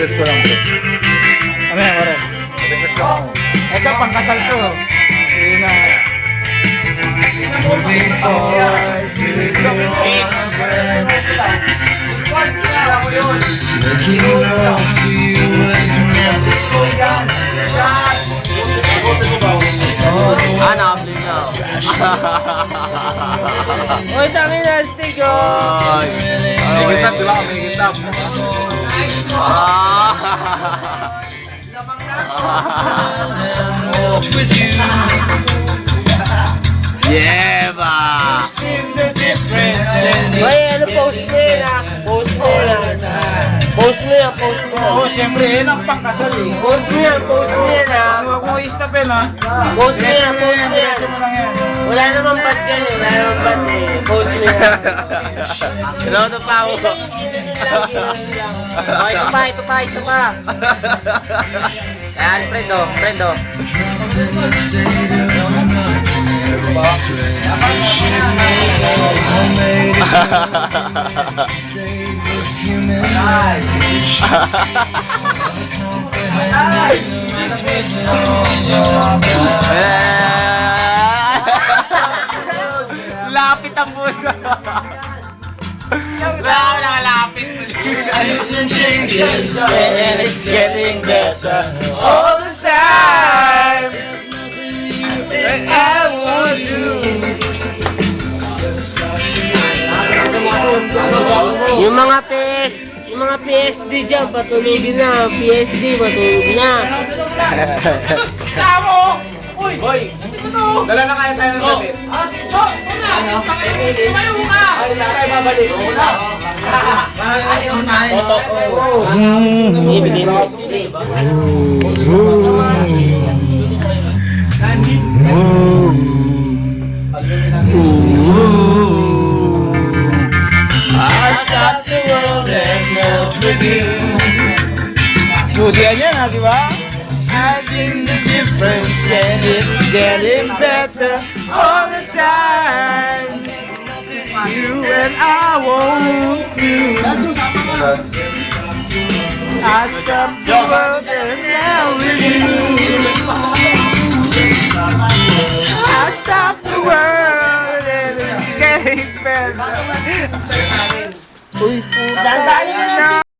request ko lang, pre. Ano yan, pare? Request ko lang. Ito, pangkasal to. Yun na. Moving forward, making love to you was never Nakabli na. Uy, sabi na, stick, oh! May gitap, di ba? May gitap. Yeah, ba? Uy, ano, post mo yun, ah? Post mo yun, ah. Post mo yan, post mo yan. Oo, siyempre, yun ang pangkasal eh. Post mo yan, ah. Huwag mo istapin, ha? Post mo yan, post mo yan. Diretso mo lang yan. Wala namang bat yan, eh. Wala namang bat, eh. Post mo yan. Hello, na pa ako. Oh, ito pa. Ayan, friend, oh. Lapit ang puso. Lapit. And it's getting better all the time. And I want you. Yung mga PSD dyan, patulogin na. PSD, patulogin na. Hoy! Dala na kaya tayo ng damit. Tumayo ka! Ay, na tayo babalik. Ayaw na. Ibigay mo. I stop the world and melt with you. Budihan yan, ha, di ba? I think the difference and it's getting better all the time. You and I want you. I stop the world and now with you. I stop the world and it's getting better. Uy, puta. Dali na lang.